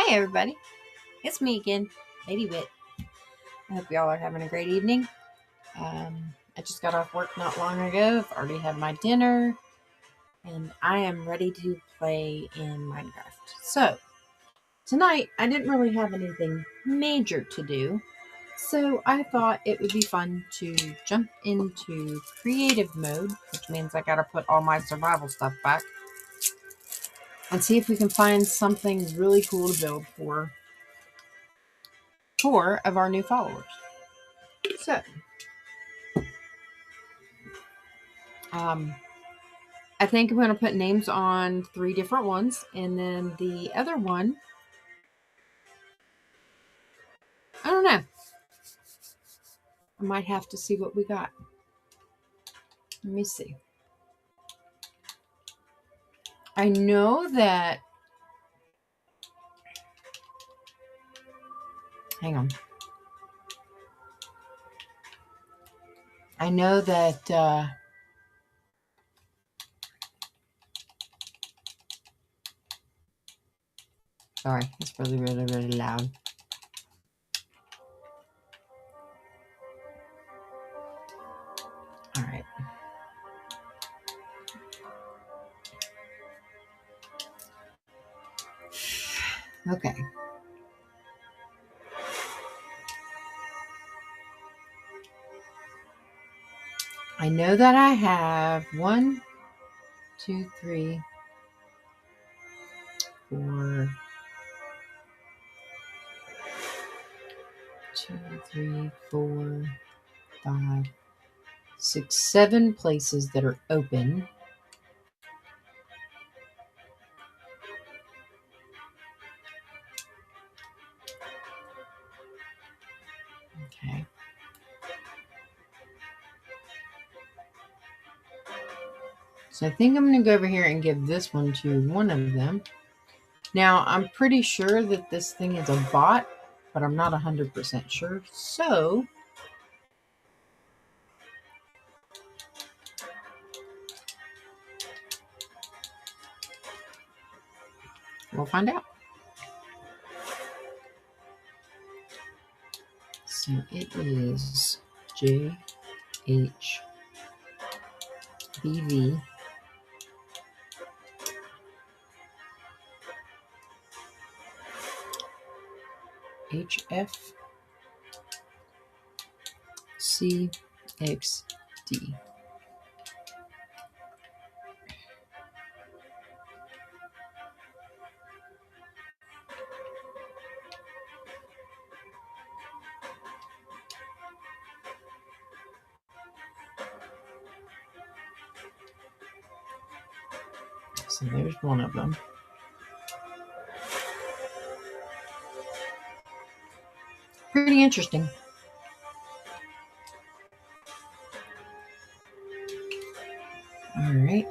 Hi, everybody. It's me again, Lady Wit. I hope y'all are having a great evening. I just got off work not long ago. I've already had my dinner, and I am ready to play in Minecraft. So, tonight, I didn't really have anything major to do, so I thought it would be fun to jump into creative mode, which means I gotta put all my survival stuff back, and see if we can find something really cool to build for 4 of our new followers. So, I think I'm going to put names on 3 different ones, and then the other one, I don't know. I might have to see what we got. Let me see. I know that. Hang on. I know that. Sorry, it's really, really, really loud. All right. Okay. I know that I have 1, 2, 3, 4, 2, 3, 4, 5, 6, 7 places that are open. Okay. So I think I'm going to go over here and give this one to one of them. Now, I'm pretty sure that this thing is a bot, but I'm not 100% sure. So, we'll find out. So, it is JHBV. HFCXD. So there's one of them. Pretty interesting. All right.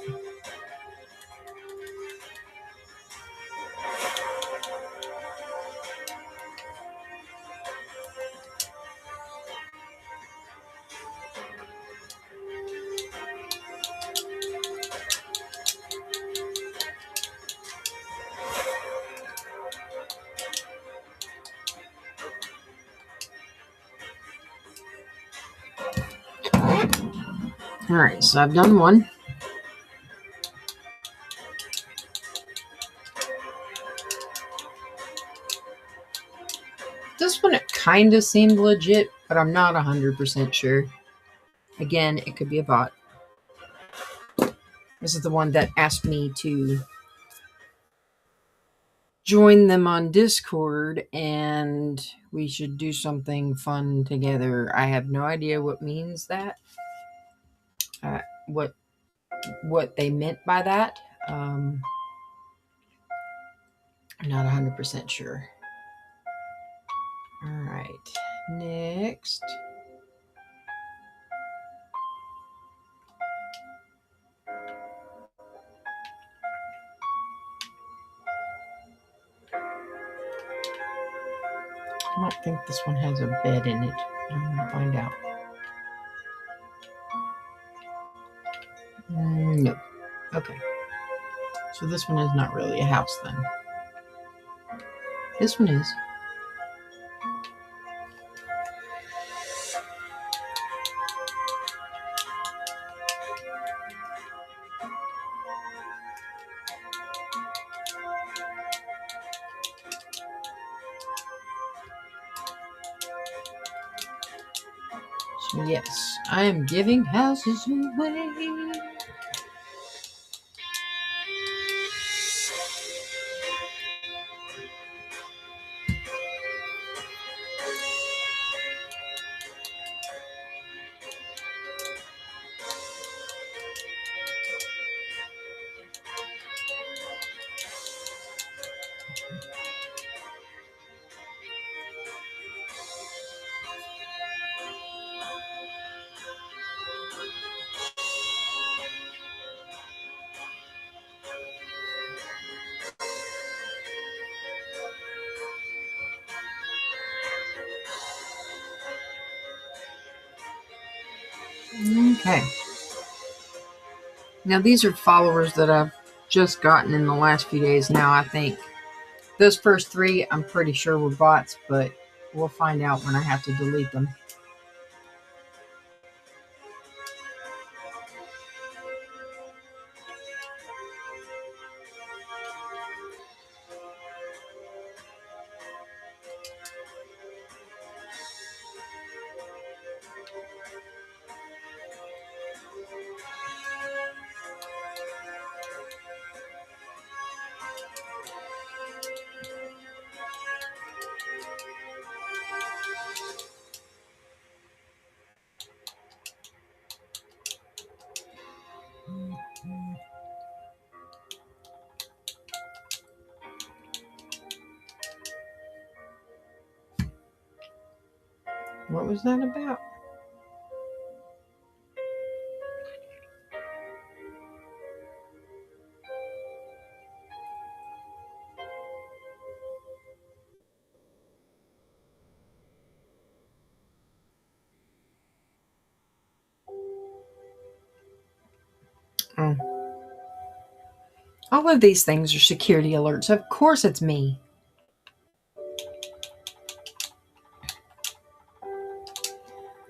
All right, so I've done one. This one, it kind of seemed legit, but I'm not 100% sure. Again, it could be a bot. This is the one that asked me to join them on Discord and we should do something fun together. I have no idea what means that. What they meant by that. I'm not 100% sure. All right, next. I don't think this one has a bed in it. I'm going to find out. No. Okay. So this one is not really a house then. This one is. So yes, I am giving houses away. Okay. Now these are followers that I've just gotten in the last few days now, I think. Those first three, I'm pretty sure were bots, but we'll find out when I have to delete them. What was that about? Oh. All of these things are security alerts. Of course it's me.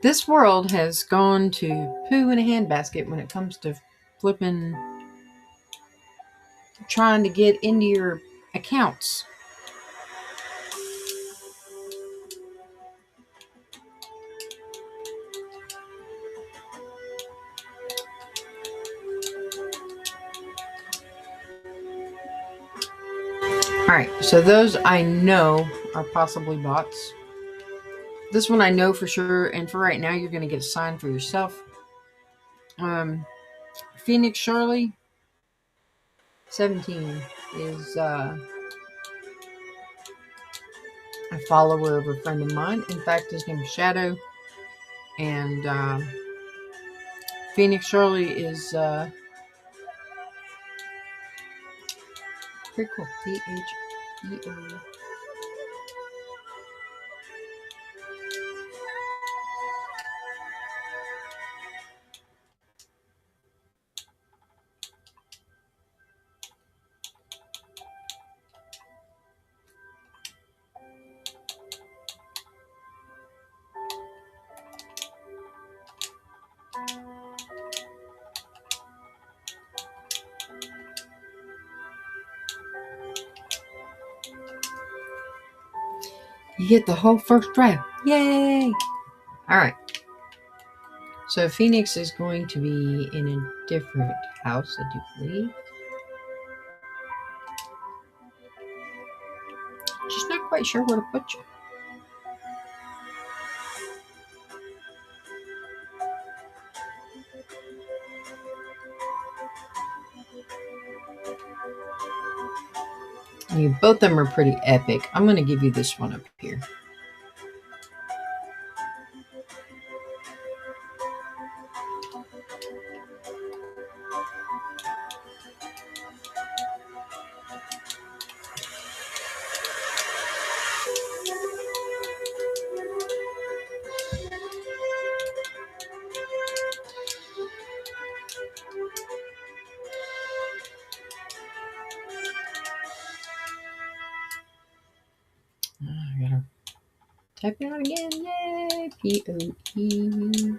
This world has gone to poo in a handbasket when it comes to flipping, trying to get into your accounts. Alright, so those I know are possibly bots. This one I know for sure, and for right now, you're going to get a sign for yourself. Phoenix Charlie 17 is a follower of a friend of mine. In fact, his name is Shadow. And Phoenix Charlie is pretty cool. Pheo. You get the whole first draft. Yay! Alright. So Phoenix is going to be in a different house, I do believe. Just not quite sure where to put you. Both of them are pretty epic. I'm going to give you this one up here. I gotta type it out again. Yay! P-O-E.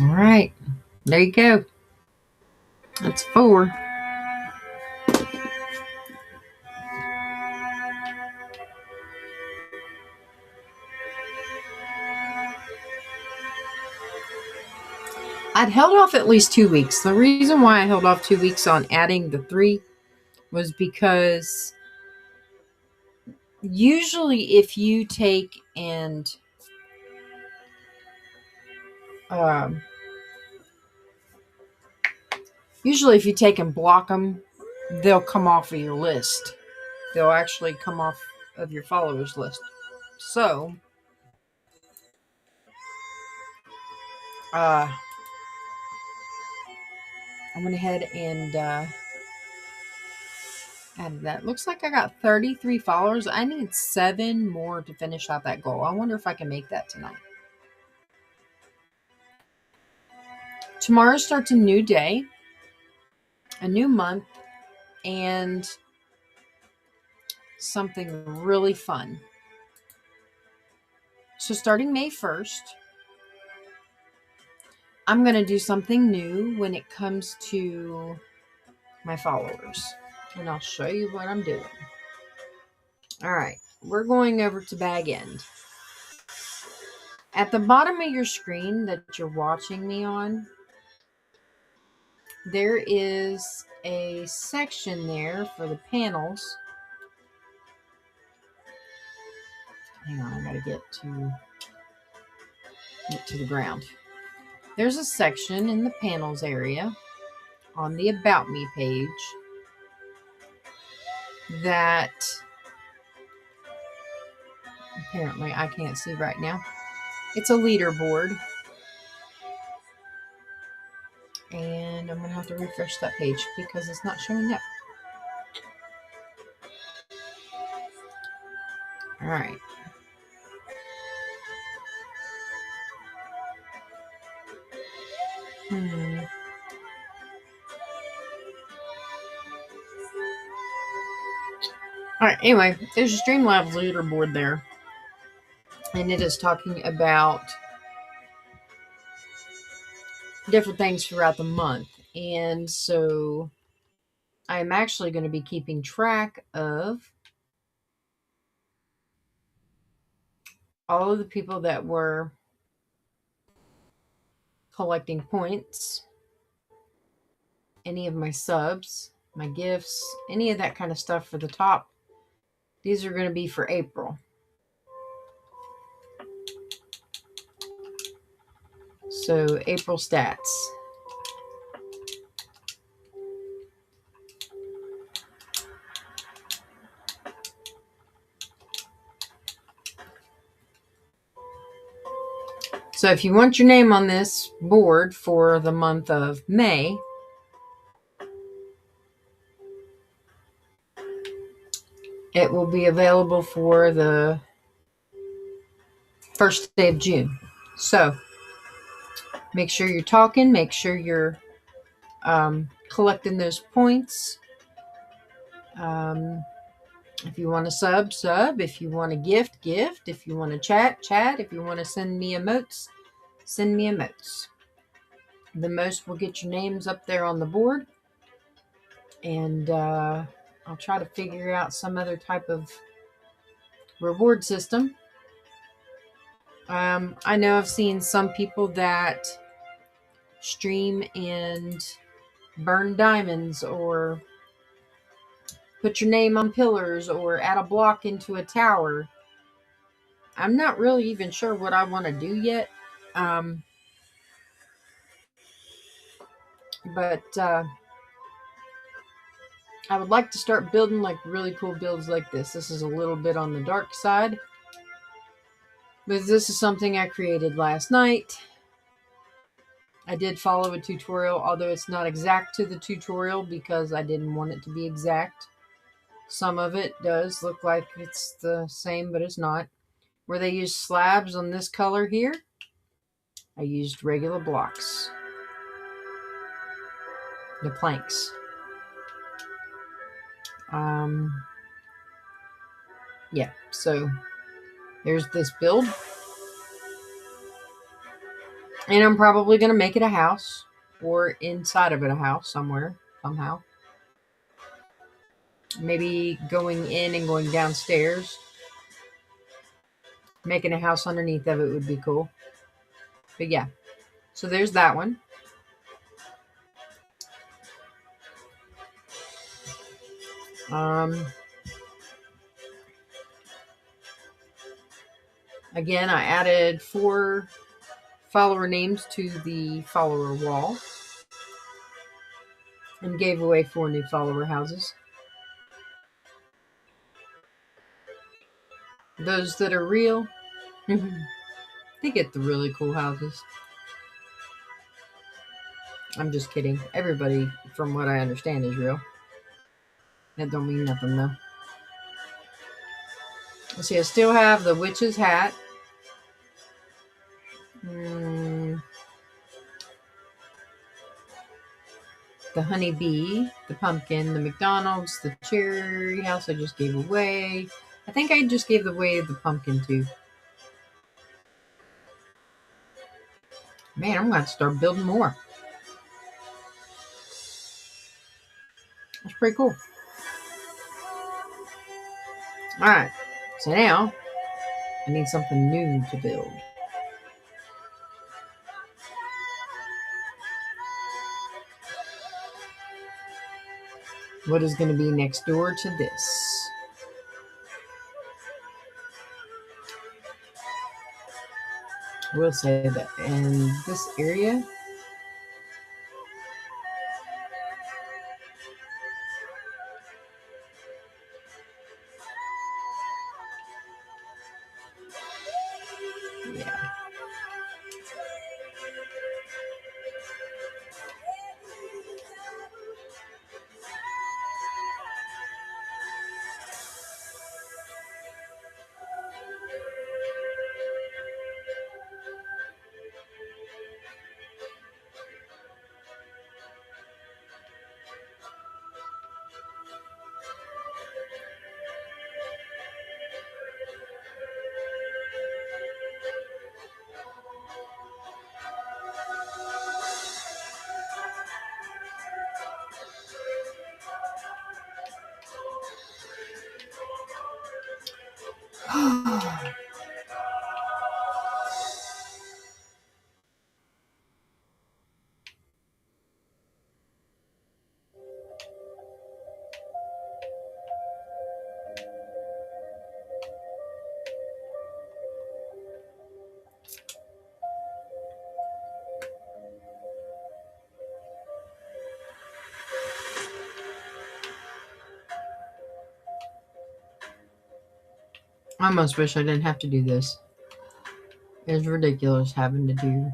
All right. There you go. That's 4. I'd held off at least 2 weeks. The reason why I held off 2 weeks on adding the 3 was because usually if you take and block them, they'll come off of your list. They'll actually come off of your followers list. So I went ahead and added that. Looks like I got 33 followers. I need 7 more to finish out that goal. I wonder if I can make that tonight. Tomorrow starts a new day, a new month, and something really fun. So starting May 1st, I'm going to do something new when it comes to my followers. And I'll show you what I'm doing. All right, we're going over to Bag End. At the bottom of your screen that you're watching me on, there is a section there for the panels. Hang on, I gotta get to the ground. There's a section in the panels area on the About Me page that apparently I can't see right now. It's a leaderboard. And I'm going to have to refresh that page because it's not showing up. All right. All right. Anyway, there's a Streamlabs leaderboard there. And it is talking about different things throughout the month. And so I'm actually going to be keeping track of all of the people that were collecting points, any of my subs, my gifts, any of that kind of stuff for the top. These are going to be for April. So April stats. So if you want your name on this board for the month of May, it will be available for the first day of June. So make sure you're talking, make sure you're collecting those points. If you want to sub. If you want to gift. If you want to chat. If you want to send me emotes, send me emotes. The most will get your names up there on the board. And I'll try to figure out some other type of reward system. I know I've seen some people that stream and burn diamonds or put your name on pillars or add a block into a tower. I'm not really even sure what I want to do yet. But I would like to start building like really cool builds like this. This is a little bit on the dark side. But this is something I created last night. I did follow a tutorial, although it's not exact to the tutorial because I didn't want it to be exact. Some of it does look like it's the same, but it's not. Where they use slabs on this color here, I used regular blocks. The planks. Yeah, so there's this build. And I'm probably going to make it a house or inside of it a house somewhere, somehow. Maybe going in and going downstairs. Making a house underneath of it would be cool. But yeah, so there's that one. Again, I added 4 follower names to the follower wall and gave away 4 new follower houses. Those that are real, they get the really cool houses. I'm just kidding. Everybody, from what I understand, is real. That don't mean nothing, though. Let's see, I still have the witch's hat. The honeybee, the pumpkin, the McDonald's, the cherry house I just gave away. I think I just gave away the pumpkin, too. Man, I'm going to have to start building more. That's pretty cool. Alright, so now I need something new to build. What is going to be next door to this? I will say that in this area, yeah. I almost wish I didn't have to do this. It's ridiculous having to do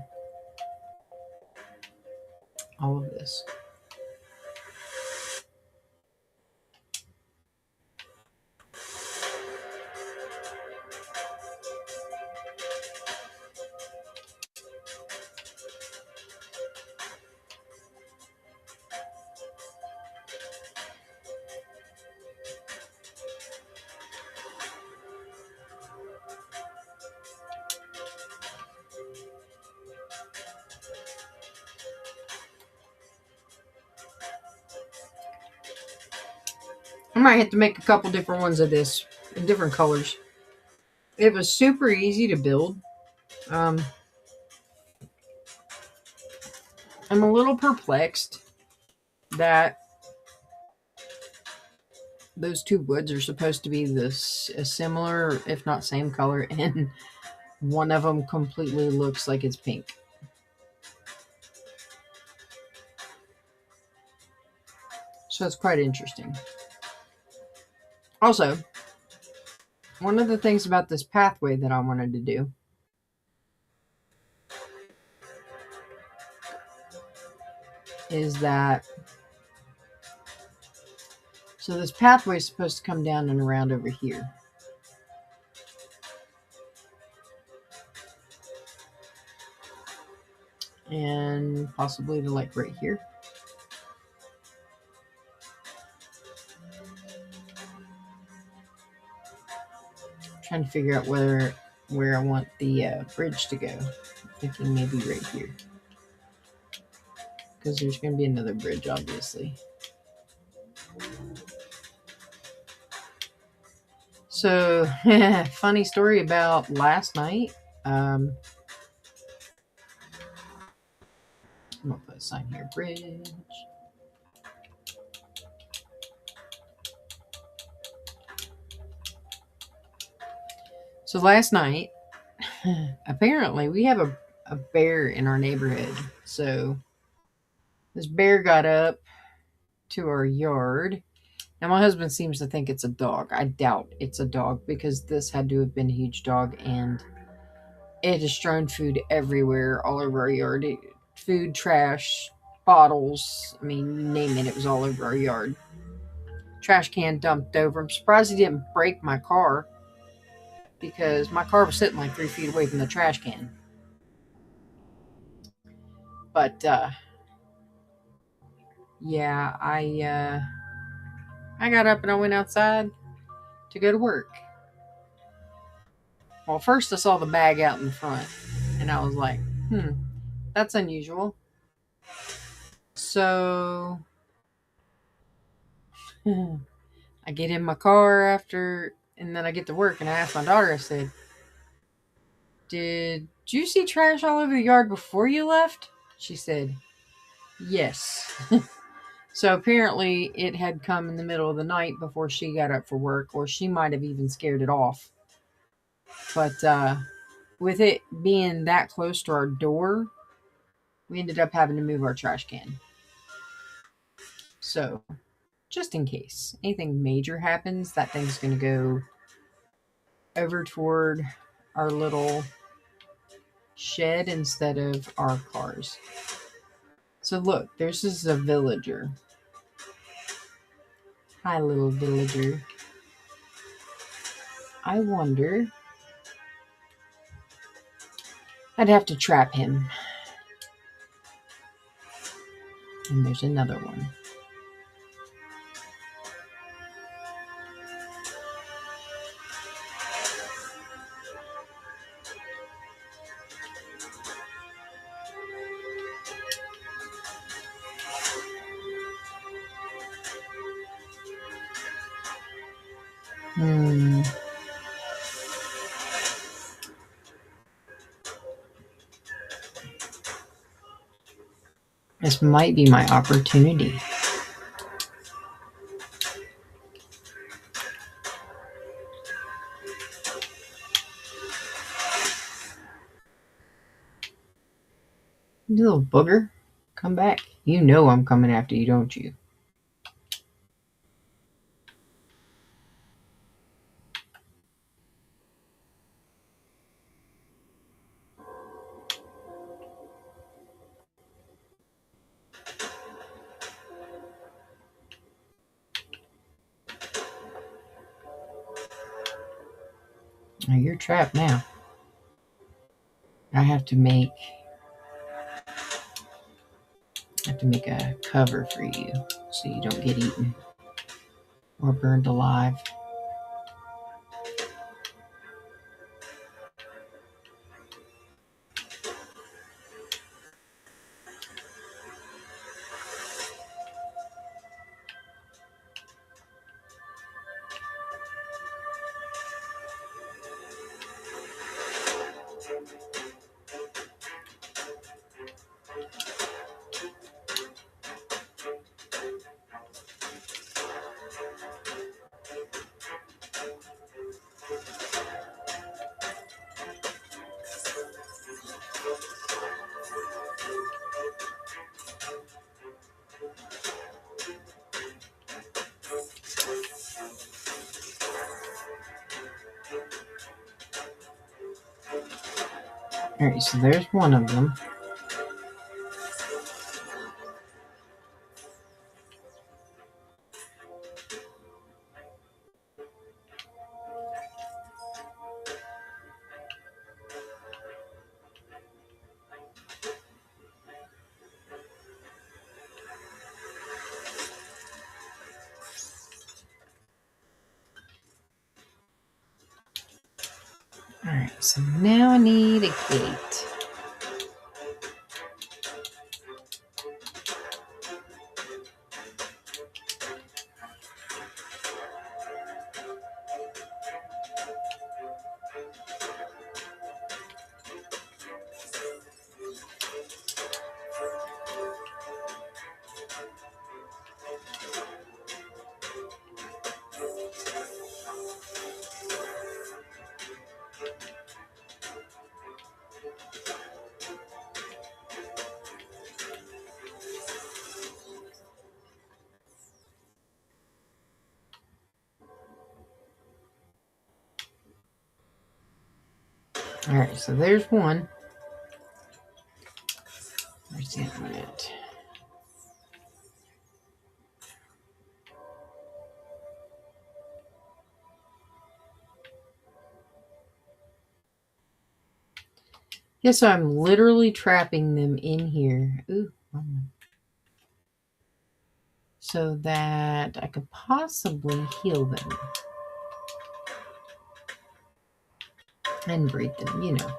all of this. I might have to make a couple different ones of this in different colors. It was super easy to build. I'm a little perplexed that those 2 woods are supposed to be this a similar, if not same color, and one of them completely looks like it's pink. So it's quite interesting. Also, one of the things about this pathway that I wanted to do is that so this pathway is supposed to come down and around over here. And possibly to like right here. Trying to figure out where I want the bridge to go. I'm thinking maybe right here. Because there's going to be another bridge, obviously. So, funny story about last night. I'm going to put a sign here, bridge. So last night, apparently we have a bear in our neighborhood. So this bear got up to our yard. Now my husband seems to think it's a dog. I doubt it's a dog because this had to have been a huge dog and it has strewn food everywhere, all over our yard. Food, trash, bottles. I mean, you name it, it was all over our yard. Trash can dumped over. I'm surprised he didn't break my car because my car was sitting like 3 feet away from the trash can. But yeah, I got up and I went outside to go to work. Well, first I saw the bag out in front, and I was like, that's unusual. So I get in my car and then I get to work, and I asked my daughter, I said, did you see trash all over the yard before you left? She said, yes. So apparently it had come in the middle of the night before she got up for work, or she might have even scared it off. But with it being that close to our door, we ended up having to move our trash can. So just in case anything major happens, that thing's going to go over toward our little shed instead of our cars. So look, this is a villager. Hi, little villager. I wonder. I'd have to trap him. And there's another one. This might be my opportunity. You little booger, come back. You know I'm coming after you, don't you? Oh, you're trapped now. I have to make a cover for you so you don't get eaten or burned alive. Alright, so there's one of them. All right, so now I need a gate. All right, so there's one. Where's the other one at? Yes, so I'm literally trapping them in here. Ooh, so that I could possibly heal them and breed them, you know.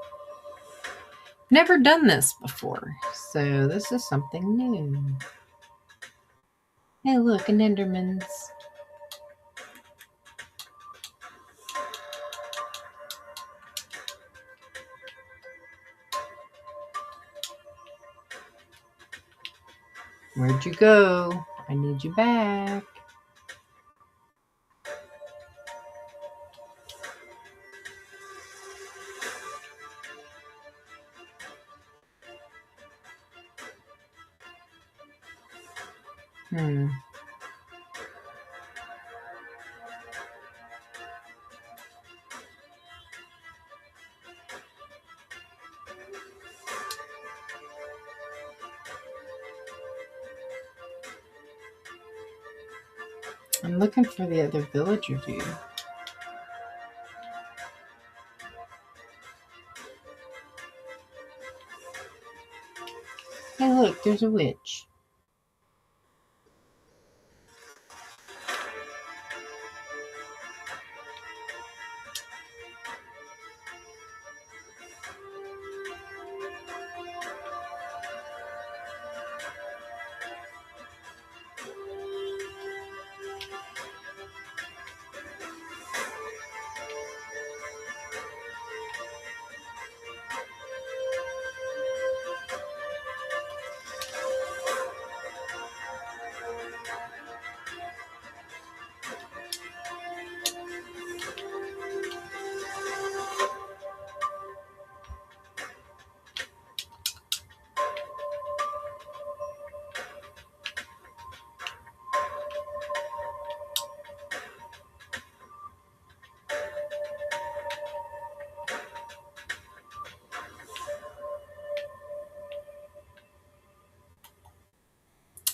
Never done this before, so this is something new. Hey, look, an Enderman's. Where'd you go? I need you back. I'm looking for the other villager dude. Hey, look, there's a witch.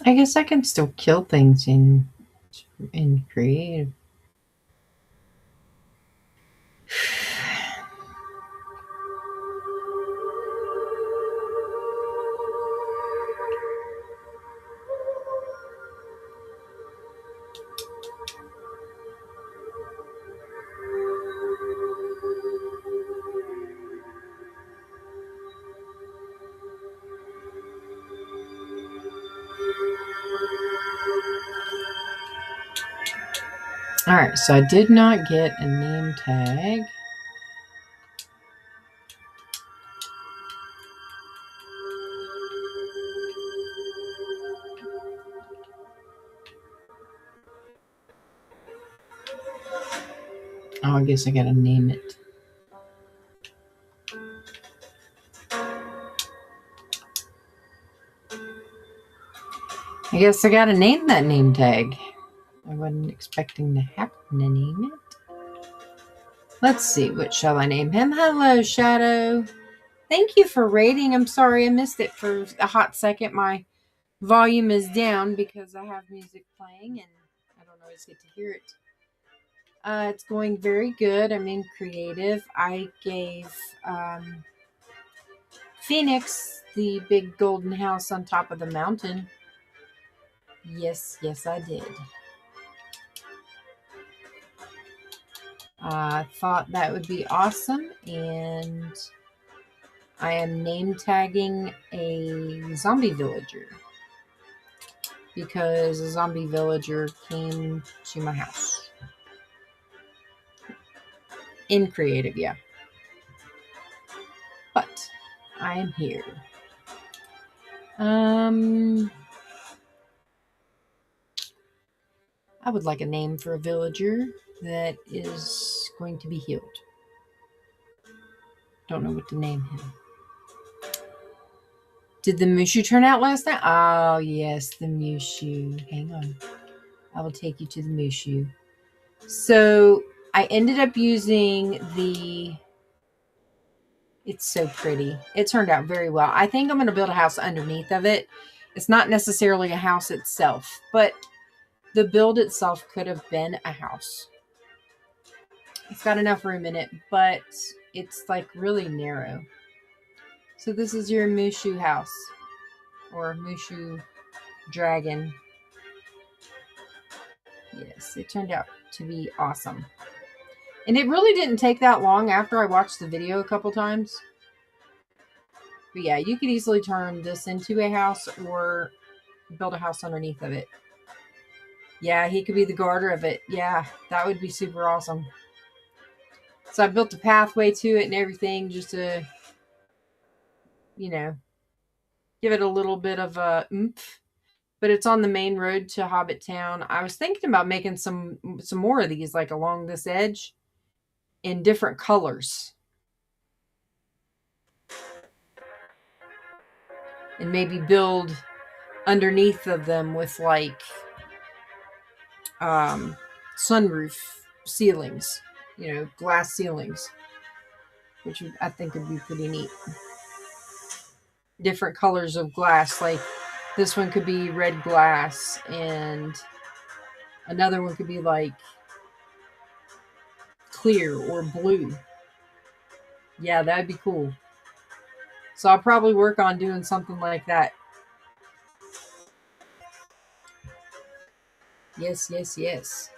I guess I can still kill things in creative. All right, so I did not get a name tag. Oh, I guess I gotta name it. I guess I gotta name that name tag. I wasn't expecting to have to name it. Let's see, what shall I name him? Hello, Shadow. Thank you for rating. I'm sorry I missed it for a hot second. My volume is down because I have music playing and I don't always get to hear it. It's going very good. I'm in creative. I gave Phoenix the big golden house on top of the mountain. Yes, I did. I thought that would be awesome, and I am name tagging a zombie villager because a zombie villager came to my house. In creative, yeah. But I am here. I would like a name for a villager that is going to be healed. Don't know what to name him. Did the Mushu turn out last night? Oh, yes, the Mushu. Hang on. I will take you to the Mushu. So I ended up using the... It's so pretty. It turned out very well. I think I'm going to build a house underneath of it. It's not necessarily a house itself, but the build itself could have been a house. It's got enough room in it, but it's like really narrow. So this is your Mushu house, or Mushu dragon. Yes, it turned out to be awesome. And it really didn't take that long after I watched the video a couple times. But yeah, you could easily turn this into a house or build a house underneath of it. Yeah, he could be the guarder of it. Yeah, that would be super awesome. So I built a pathway to it and everything just to, you know, give it a little bit of a oomph. But it's on the main road to Hobbit Town. I was thinking about making some more of these, like along this edge, in different colors, and maybe build underneath of them with like sunroof ceilings, glass ceilings, which I think would be pretty neat. Different colors of glass, like this one could be red glass, and another one could be like clear or blue. Yeah, that'd be cool. So I'll probably work on doing something like that. Yes, yes, yes.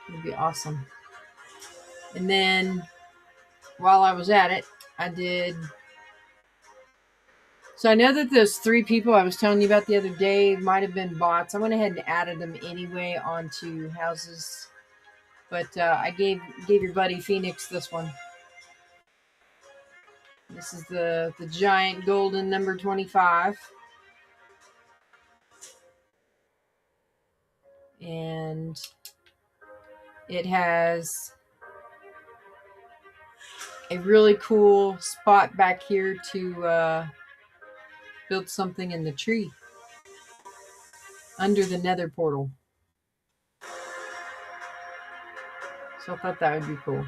It'd be awesome. And then while I was at it, I did... So I know that those 3 people I was telling you about the other day might have been bots. I went ahead and added them anyway onto houses. But I gave your buddy Phoenix this one. This is the giant golden number 25. And it has a really cool spot back here to build something in the tree under the nether portal. So I thought that would be cool.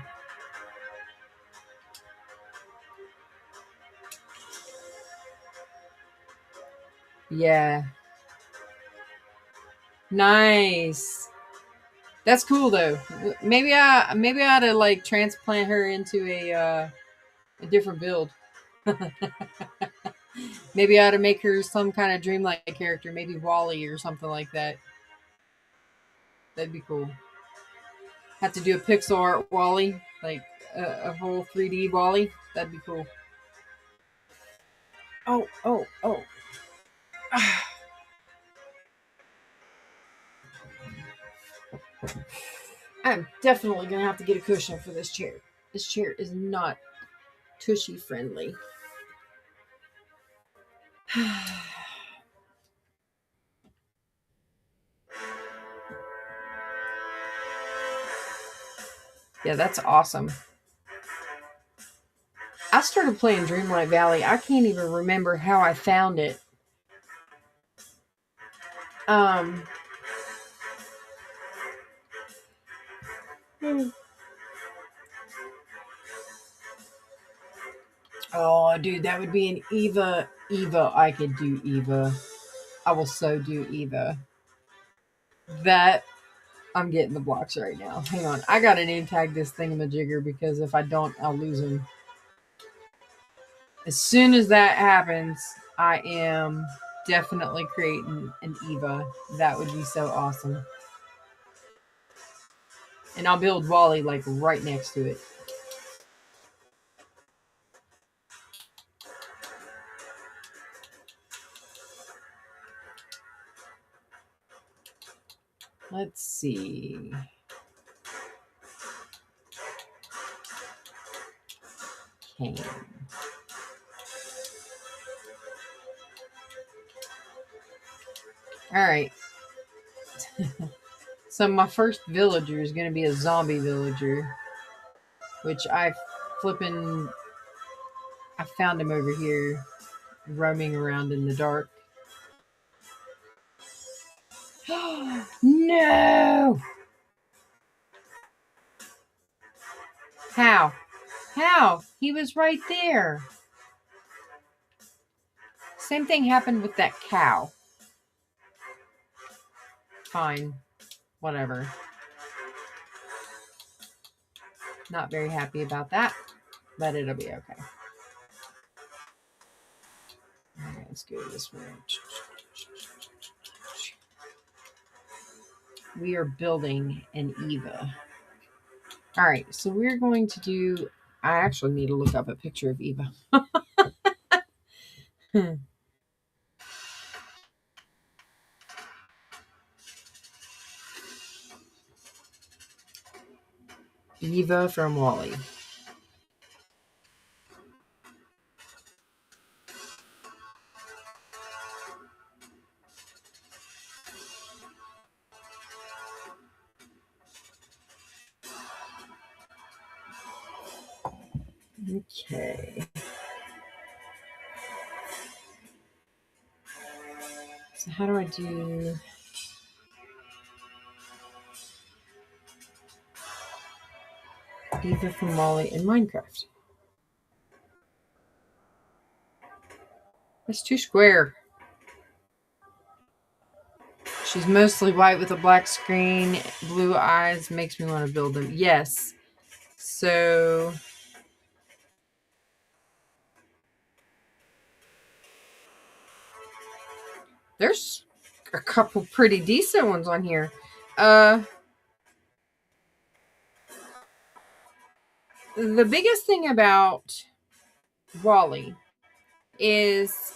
Yeah. Nice. That's cool though. Maybe I ought to like transplant her into a different build. Maybe I ought to make her some kind of dreamlike character, maybe Wally or something like that. That'd be cool. Have to do a pixel art Wally, like a whole 3D Wally. That'd be cool. Oh. I'm definitely going to have to get a cushion for this chair. This chair is not tushy friendly. Yeah, that's awesome. I started playing Dreamlight Valley. I can't even remember how I found it. Oh, dude, that would be an Eva. I could do Eva. I will so do Eva. That... I'm getting the blocks right now. Hang on. I gotta name tag this thingamajigger because if I don't, I'll lose him. As soon as that happens, I am definitely creating an Eva. That would be so awesome. And I'll build Wally like right next to it. Let's see. Cane. All right. So my first villager is going to be a zombie villager, which I found him over here roaming around in the dark. No! How? How? He was right there. Same thing happened with that cow. Fine. Whatever. Not very happy about that, but it'll be okay. All right, let's go this way. We are building an Eva. All right, so we're going to do... I actually need to look up a picture of Eva. Eva from Wally. Okay. So how do I do... Eva from Wally in Minecraft? That's too square. She's mostly white with a black screen, blue eyes, makes me want to build them. Yes. So... there's a couple pretty decent ones on here. The biggest thing about Wally is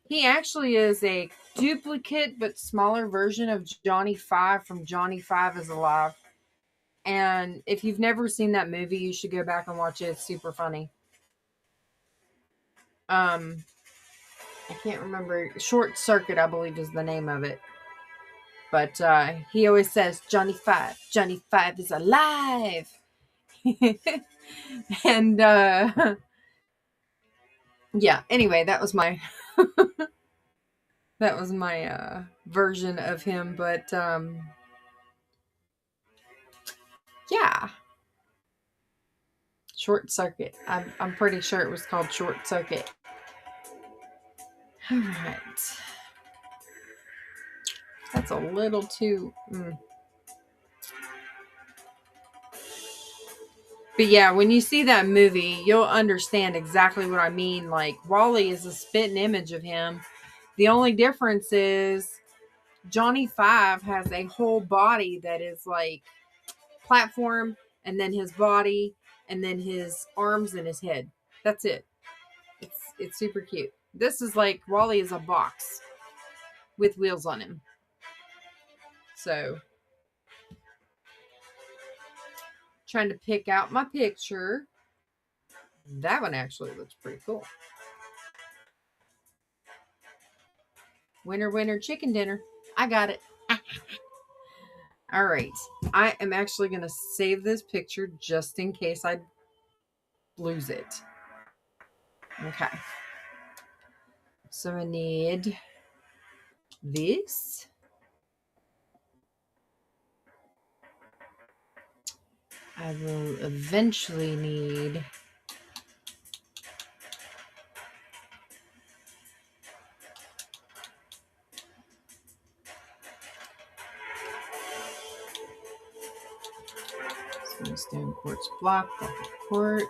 he actually is a duplicate but smaller version of Johnny Five from Johnny Five is Alive. And if you've never seen that movie, you should go back and watch it. It's super funny. I can't remember. Short Circuit, I believe, is the name of it. But he always says, Johnny Five is alive. And yeah, anyway, that was my version of him. But yeah. Short Circuit. I'm pretty sure it was called Short Circuit. All right. That's a little too... But yeah, when you see that movie, you'll understand exactly what I mean. Like, Wally is a spitting image of him. The only difference is Johnny Five has a whole body that is like platform, and then his body, and then his arms and his head. That's it. It's super cute. This is like Wally is a box with wheels on him. So, trying to pick out my picture. That one actually looks pretty cool. Winner, winner, chicken dinner. I got it. All right. I am actually going to save this picture just in case I lose it. Okay. So I need this. I will eventually need some stone quartz block of quartz.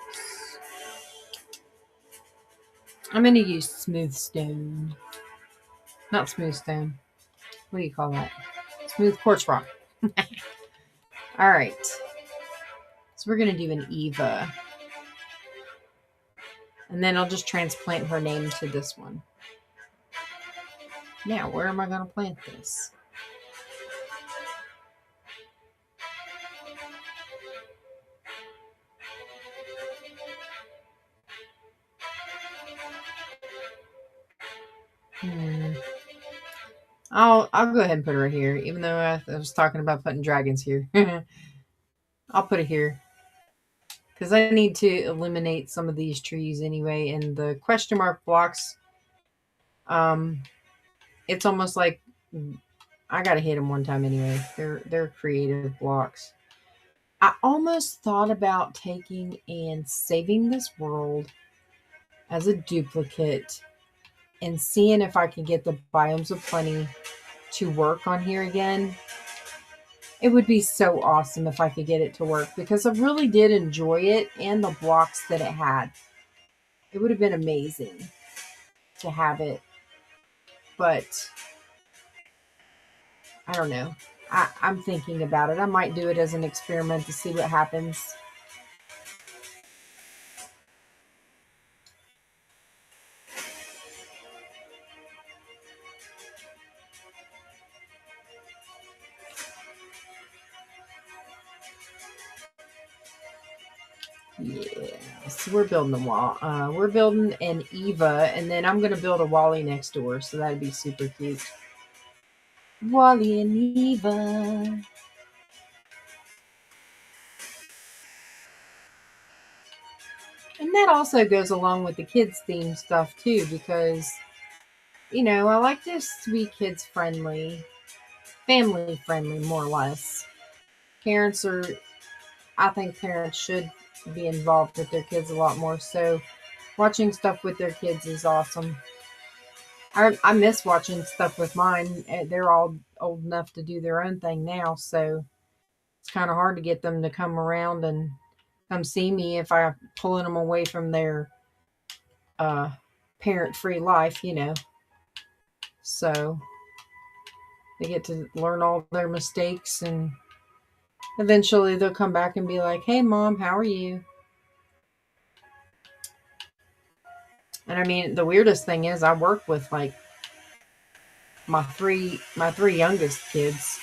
I'm going to use smooth stone. Not smooth stone. What do you call that? Smooth quartz rock. All right. So we're going to do an Eva. And then I'll just transplant her name to this one. Now, where am I going to plant this? I'll go ahead and put her here, even though I was talking about putting dragons here. I'll put it here because I need to eliminate some of these trees anyway. And the question mark blocks, it's almost like I gotta hit them one time anyway. They're creative blocks. I almost thought about taking and saving this world as a duplicate and seeing if I can get the biomes of plenty to work on here again. It would be so awesome if I could get it to work because I really did enjoy it and the blocks that it had. It would have been amazing to have it, but I don't know. I'm thinking about it. I might do it as an experiment to see what happens. Yeah, so we're building a wall. We're building an Eva, and then I'm gonna build a Wally next door, so that'd be super cute. Wally and Eva. And that also goes along with the kids' theme stuff too, because I like this to be kids friendly, family friendly, more or less. Parents are, I think parents should be involved with their kids a lot more. So watching stuff with their kids is awesome. I miss watching stuff with mine. They're all old enough to do their own thing now, so it's kind of hard to get them to come around and come see me if I'm pulling them away from their uh, parent-free life. So they get to learn all their mistakes, and eventually they'll come back and be like, "Hey, Mom, how are you?" And I mean, the weirdest thing is, I work with like my three youngest kids.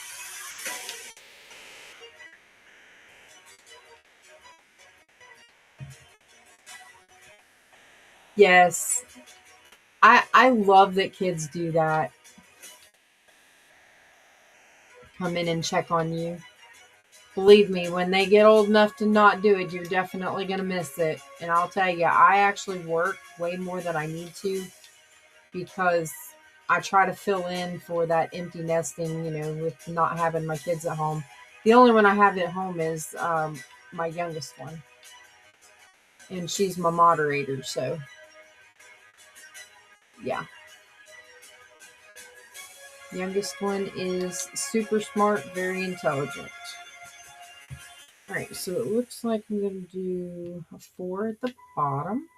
Yes, I love that kids do that. Come in and check on you. Believe me, when they get old enough to not do it, you're definitely going to miss it. And I'll tell you, I actually work way more than I need to because I try to fill in for that empty nesting, with not having my kids at home. The only one I have at home is my youngest one, and she's my moderator. So, yeah. Youngest one is super smart, very intelligent. All right, so it looks like I'm going to do a 4 at the bottom.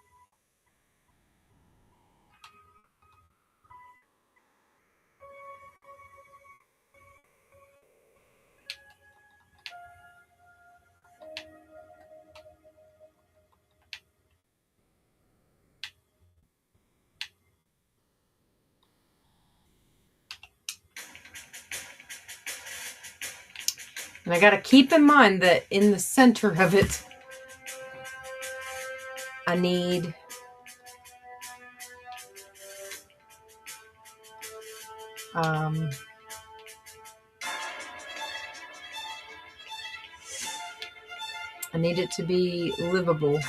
And I got to keep in mind that in the center of it, I need um, I need it to be livable.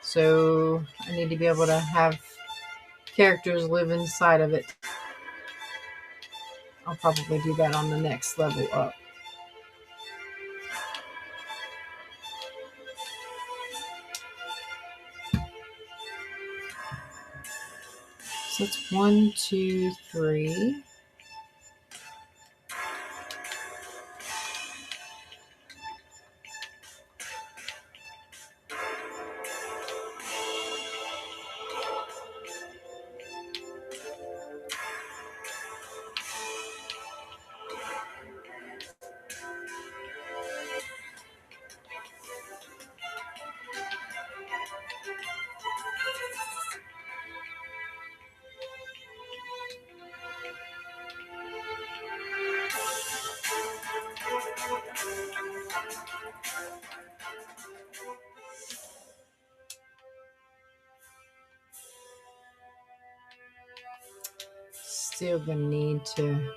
So I need to be able to have characters live inside of it. I'll probably do that on the next level up. So it's 1, 2, 3. still gonna need to.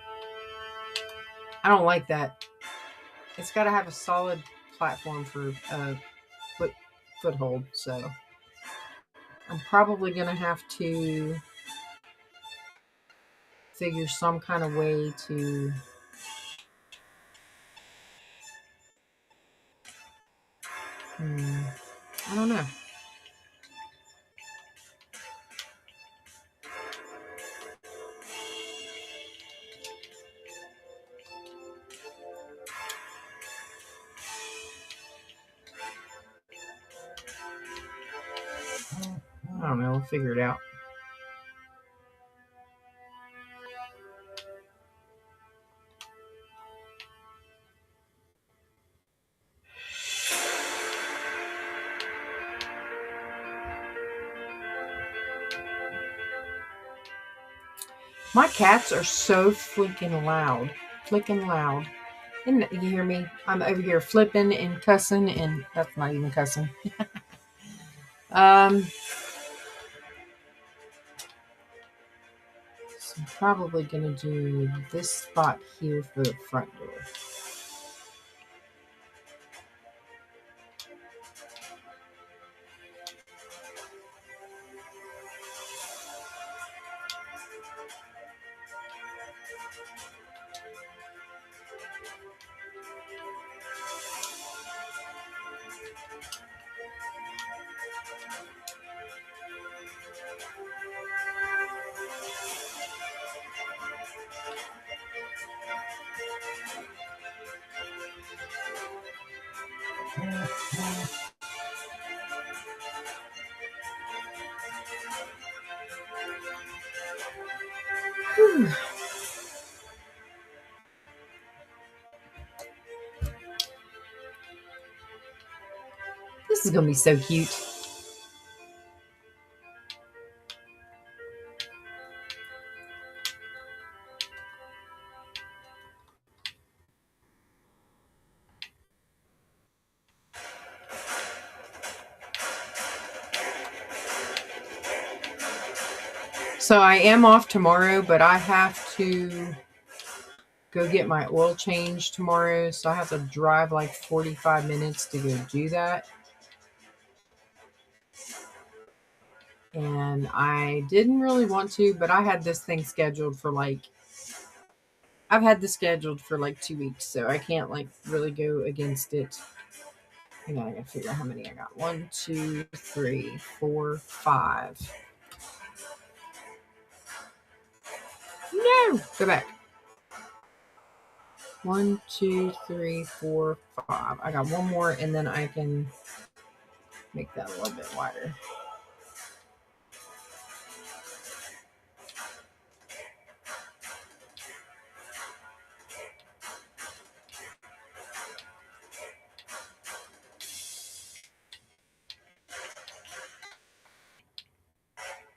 I don't like that. It's got to have a solid platform for foothold. So I'm probably gonna have to figure some kind of way to. I don't know. I don't know. We'll figure it out. My cats are so freaking loud. Flicking loud. And you hear me? I'm over here flipping and cussing, and that's not even cussing. So I'm probably gonna do this spot here for the front door. Whew. This is gonna be so cute. So I am off tomorrow, but I have to go get my oil change tomorrow. So I have to drive like 45 minutes to go do that. And I didn't really want to, but I had this thing scheduled for I've had this scheduled for like 2 weeks, so I can't like really go against it. Hang on, I gotta figure out how many I got. 1, 2, 3, 4, 5. No! Go back. 1, 2, 3, 4, 5. I got one more, and then I can make that a little bit wider.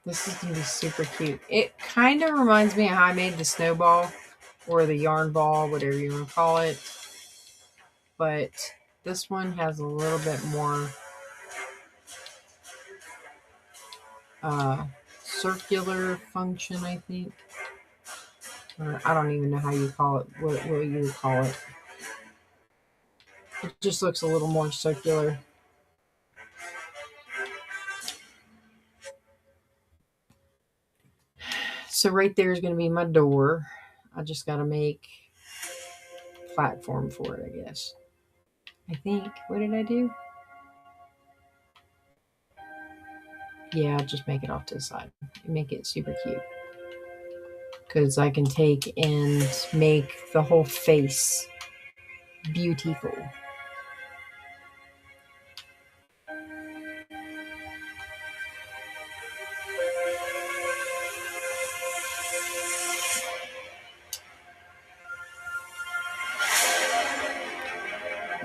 This is going to be super cute. It kind of reminds me of how I made the snowball or the yarn ball, whatever you want to call it. But this one has a little bit more circular function, I think. Or I don't even know how you call it, what you would call it. It just looks a little more circular. So right there is going to be my door. I just got to make a platform for it, I guess. I think. What did I do? Yeah, just make it off to the side. Make it super cute. Because I can take and make the whole face beautiful.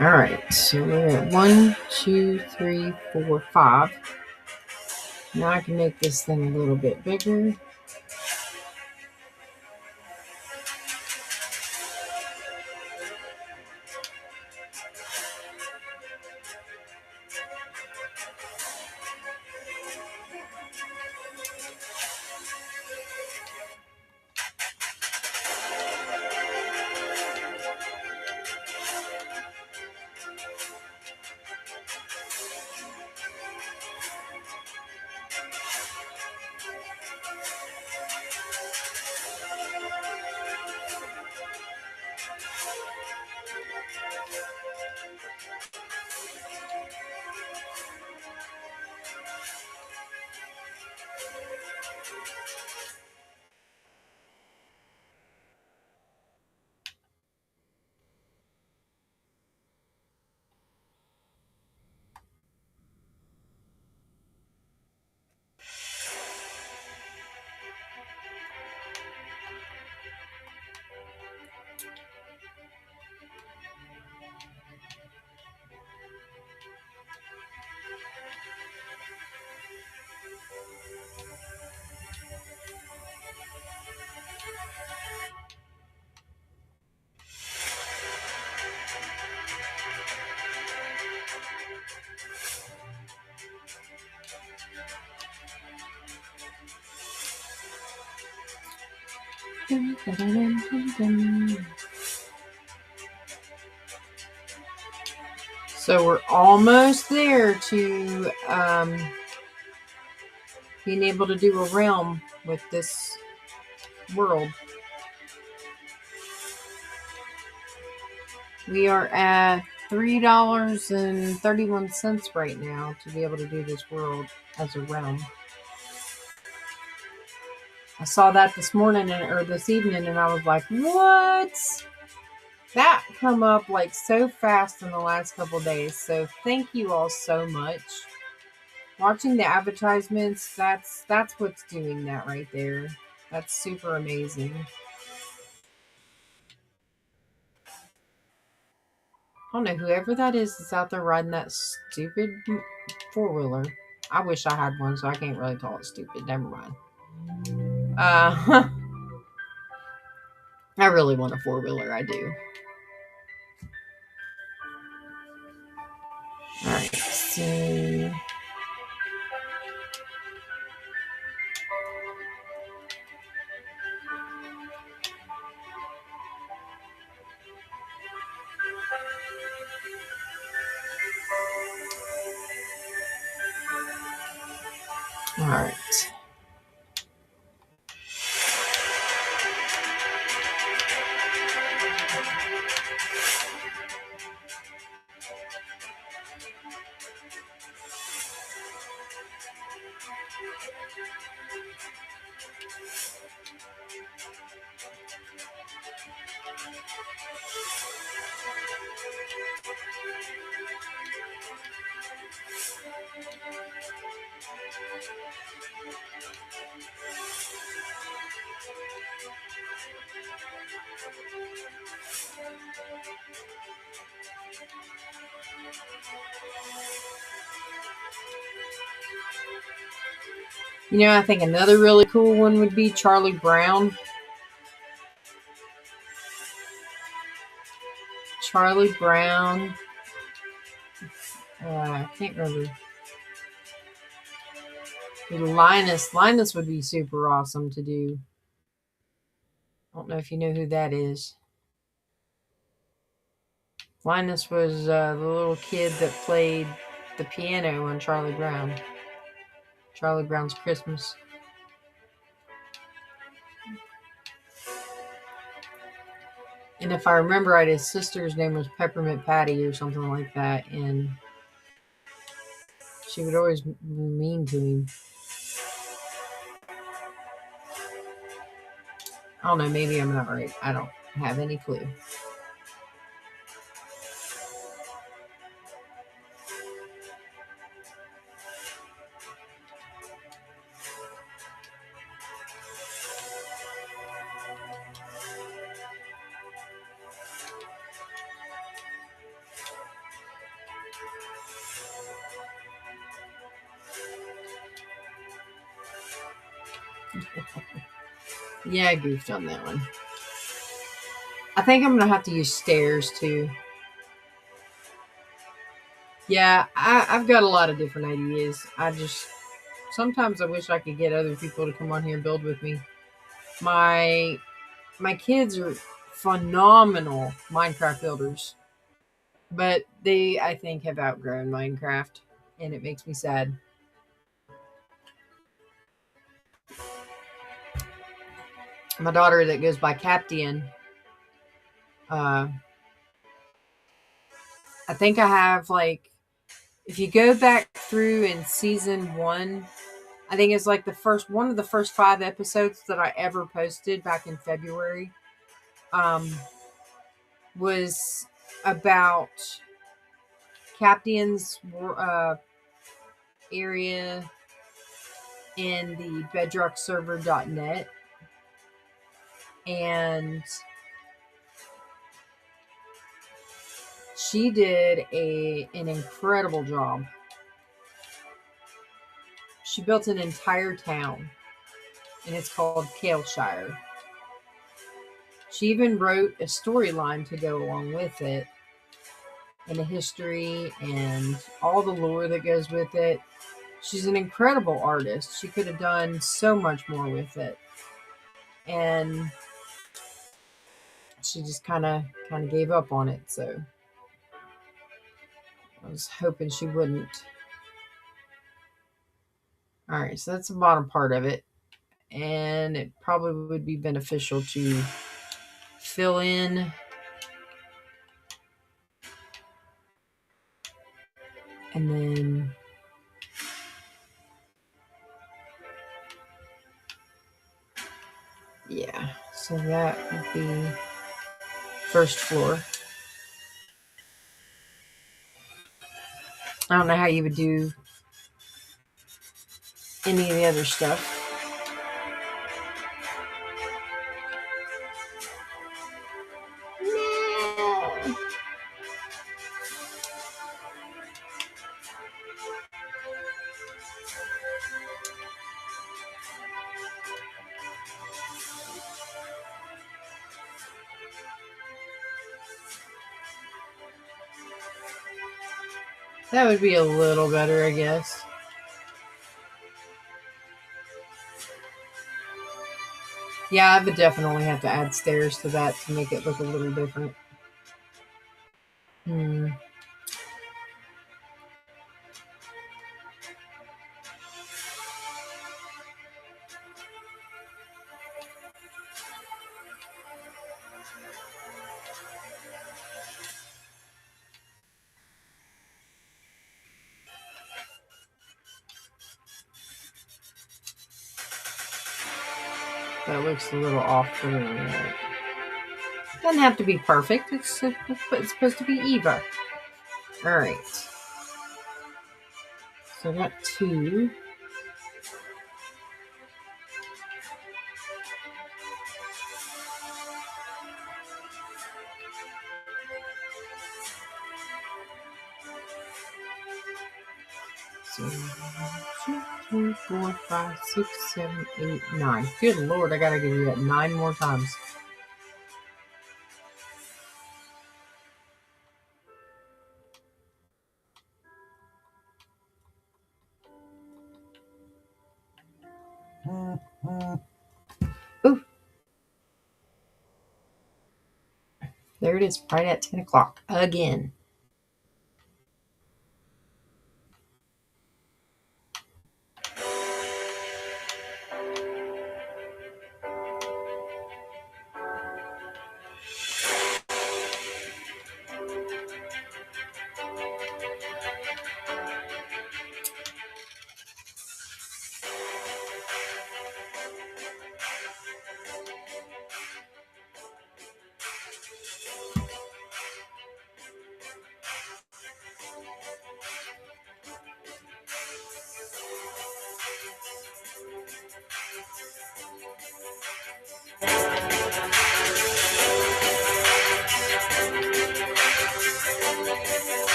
All right, so we're at 1, 2, 3, 4, 5. Now I can make this thing a little bit bigger. So we're almost there to being able to do a realm with this world. We are at $3.31 right now to be able to do this world as a realm. I saw that this morning or this evening, and I was like, what? That come up like so fast in the last couple days. So thank you all so much. Watching the advertisements, that's what's doing that right there. That's super amazing. I don't know, whoever that is out there riding that stupid four-wheeler. I wish I had one, so I can't really call it stupid. Never mind. I really want a four-wheeler. I do. All right, so all right. You know, I think another really cool one would be Charlie Brown. Charlie Brown. I can't remember. Linus. Linus would be super awesome to do. I don't know if you know who that is. Linus was the little kid that played the piano on Charlie Brown. Charlie Brown's Christmas. And if I remember right, his sister's name was Peppermint Patty or something like that. And she would always be mean to him. I don't know, maybe I'm not right. I don't have any clue. Yeah, I goofed on that one. I think I'm going to have to use stairs too. Yeah, I've got a lot of different ideas. Sometimes I wish I could get other people to come on here and build with me. My kids are phenomenal Minecraft builders, but they, I think, have outgrown Minecraft, and it makes me sad. My daughter that goes by Captain, I think I have like, if you go back through in season 1, I think it's like one of the first 5 episodes that I ever posted back in February, was about Captain's area in the bedrockserver.net. And she did an incredible job. She built an entire town, and it's called Kaleshire. She even wrote a storyline to go along with it, and a history and all the lore that goes with it. She's an incredible artist. She could have done so much more with it. And she just kind of gave up on it. So I was hoping she wouldn't. All right, so that's the bottom part of it, and it probably would be beneficial to fill in and then yeah, so that would be first floor. I don't know how you would do any of the other stuff. No. That would be a little better, I guess. Yeah, I would definitely have to add stairs to that to make it look a little different. That looks a little off for me. Doesn't have to be perfect. It's supposed to be Eva. All right. So I got 2. So 1, 2, 3, 4, 5, 6, 7, 8, 9. Good Lord, I gotta give you that 9 more times. Ooh. There it is, right at 10 o'clock again.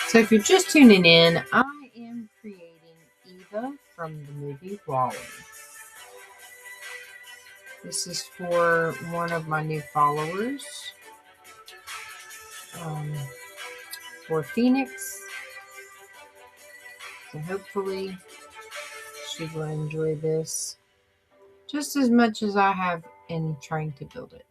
So if you're just tuning in, I am creating Eva from the movie WALL-E. This is for one of my new followers, for Phoenix. So hopefully she will enjoy this just as much as I have in trying to build it.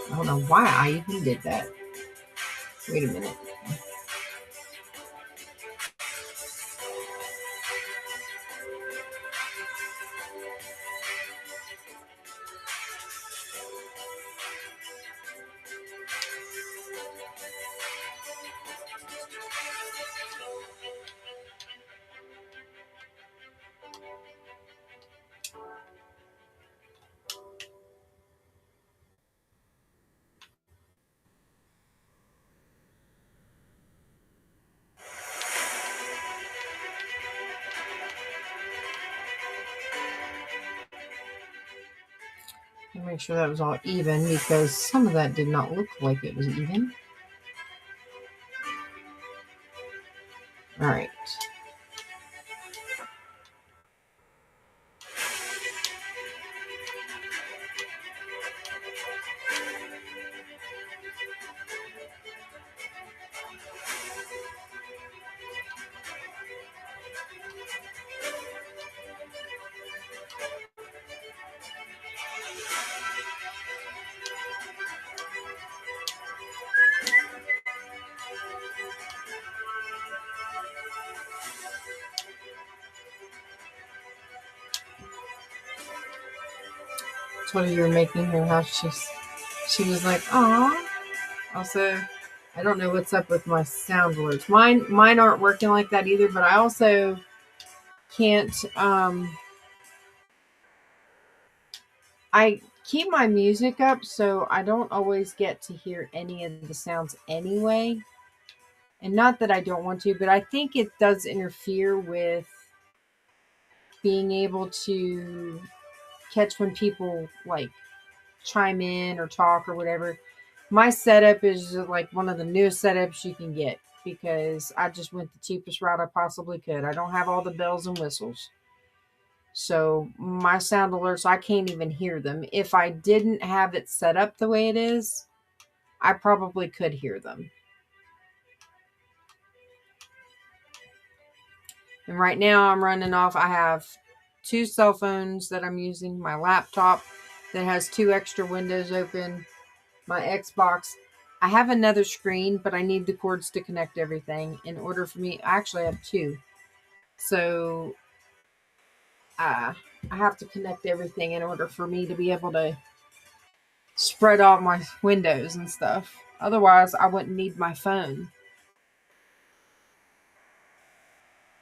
I don't know why I even did that. Wait a minute. Make sure that was all even because some of that did not look like it was even. All right. That's what you were making her. How she was like, "Aw." Also, I don't know what's up with my sound alerts. Mine aren't working like that either. But I also can't. I keep my music up, so I don't always get to hear any of the sounds anyway. And not that I don't want to, but I think it does interfere with being able to catch when people like chime in or talk or whatever. My setup is like one of the newest setups you can get because I just went the cheapest route I possibly could. I don't have all the bells and whistles. So my sound alerts, I can't even hear them. If I didn't have it set up the way it is, I probably could hear them. And right now I'm running off, I have 2 cell phones that I'm using, my laptop that has 2 extra windows open, my Xbox. I have another screen, but I need the cords to connect everything in order for me. Actually, I have 2. So I have to connect everything in order for me to be able to spread out my windows and stuff. Otherwise, I wouldn't need my phone.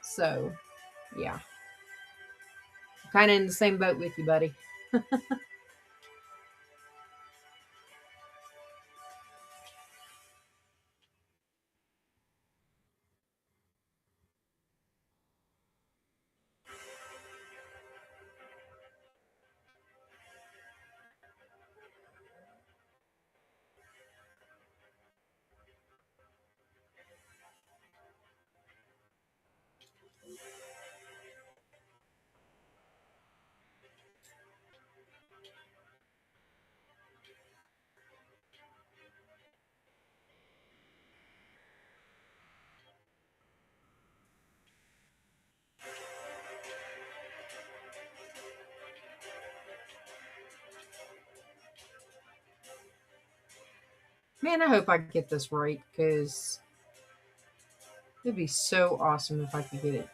So, yeah. Kind of in the same boat with you, buddy. Man, I hope I get this right because it'd be so awesome if I could get it.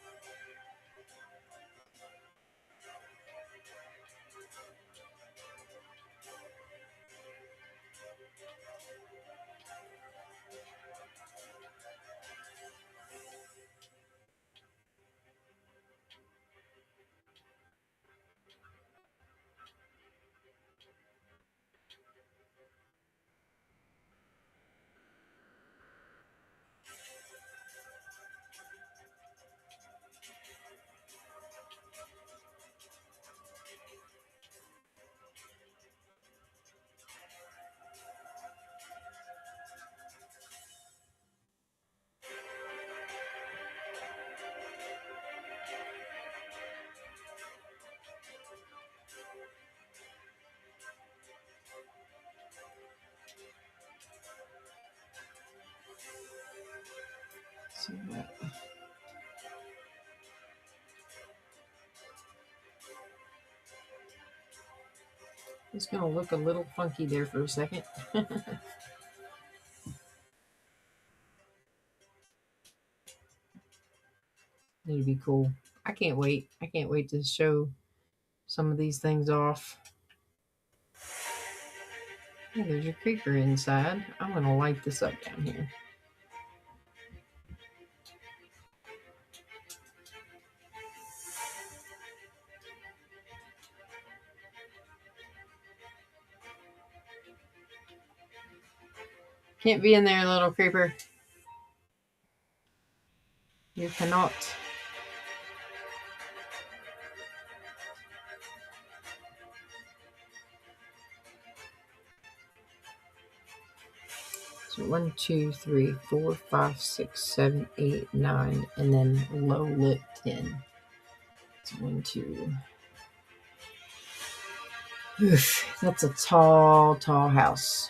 So it's going to look a little funky there for a second. It'd be cool. I can't wait. I can't wait to show some of these things off. Yeah, there's your creeper inside. I'm going to light this up down here. Can't be in there, little creeper. You cannot. So 1, 2, 3, 4, 5, 6, 7, 8, 9, and then low lit 10. So 1, 2. Oof, that's a tall, tall house.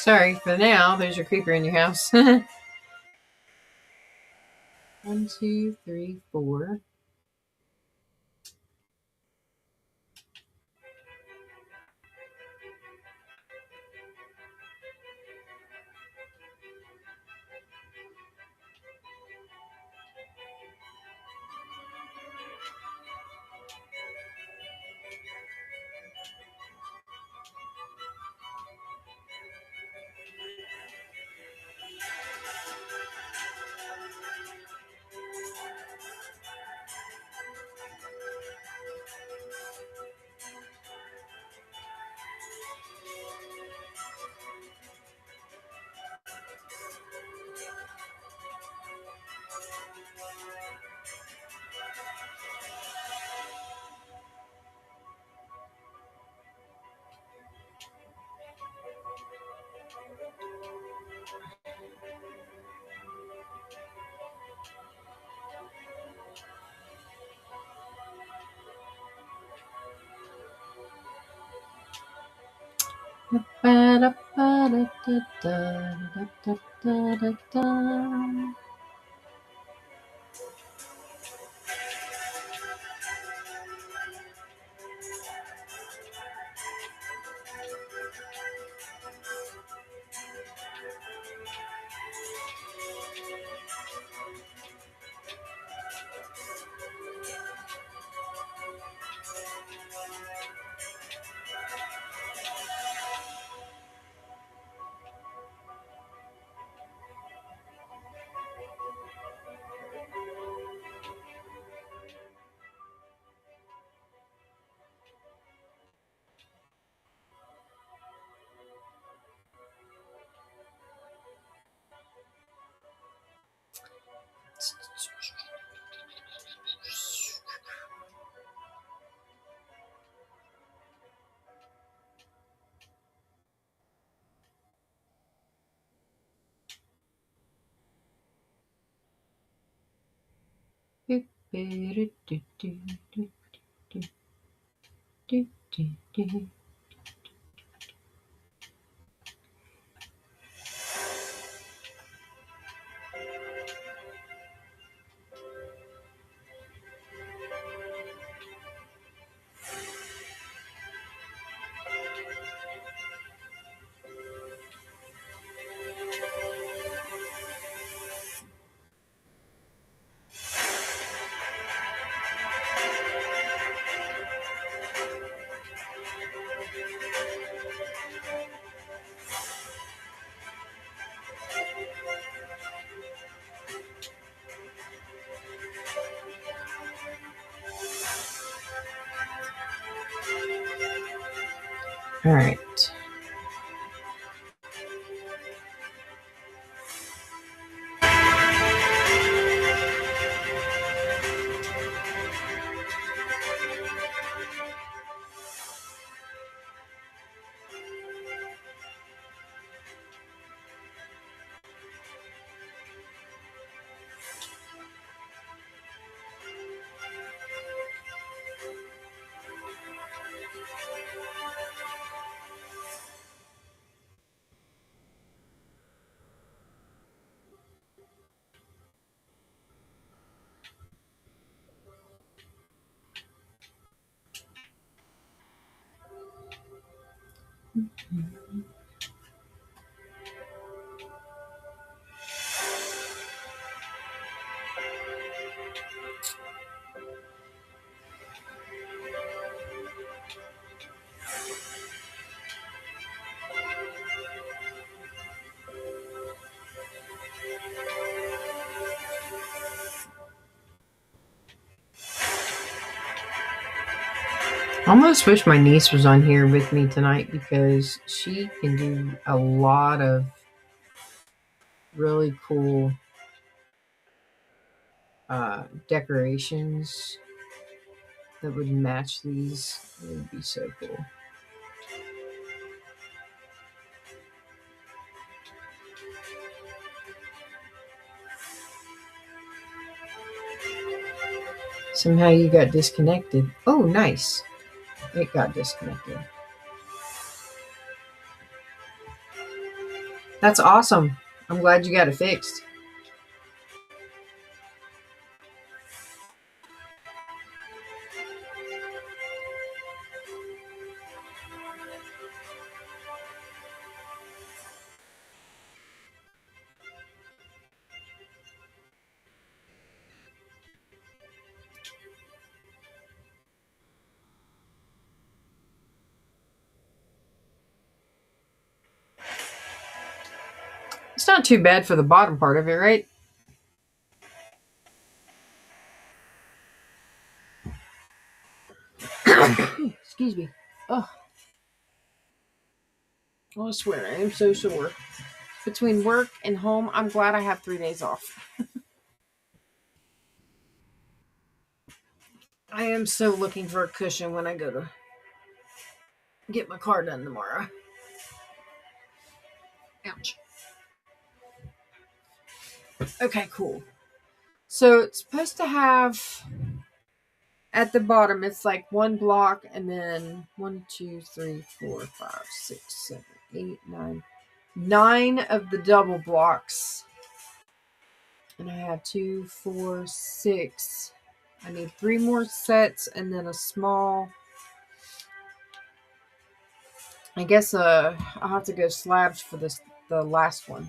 Sorry for now. There's your creeper in your house. 1, 2, 3, 4. All right. I almost wish my niece was on here with me tonight because she can do a lot of really cool decorations that would match these. It would be so cool. Somehow you got disconnected. Oh, nice. It got disconnected. That's awesome. I'm glad you got it fixed. It's not too bad for the bottom part of it, right? Excuse me. Oh, I swear, I am so sore. Between work and home, I'm glad I have 3 days off. I am so looking for a cushion when I go to get my car done tomorrow. Ouch. Okay, cool. So it's supposed to have at the bottom, it's like one block and then 1, 2, 3, 4, 5, 6, 7, 8, 9. 9 of the double blocks. And I have 2, 4, 6. I need 3 more sets and then a small. I guess I'll have to go slabs for the last one.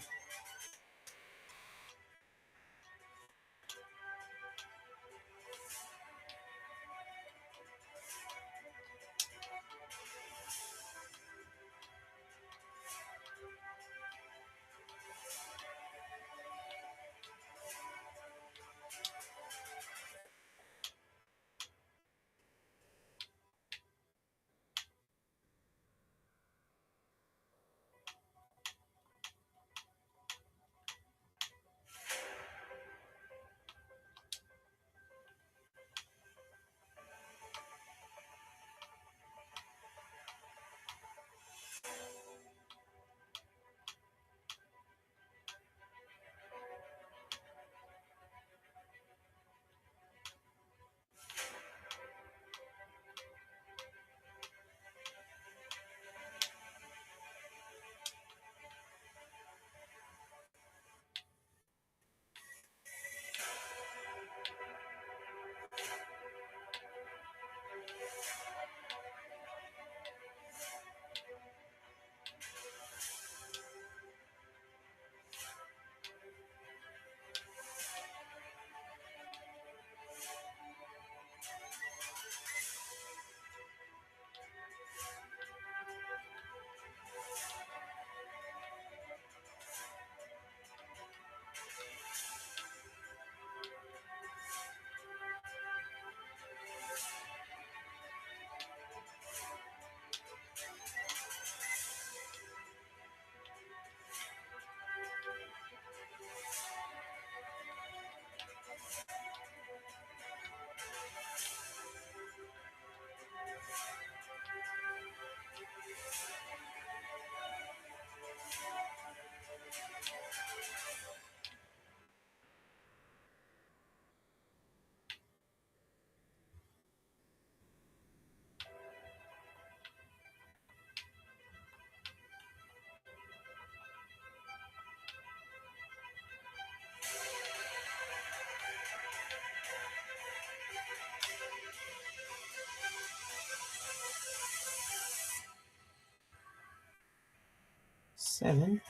7.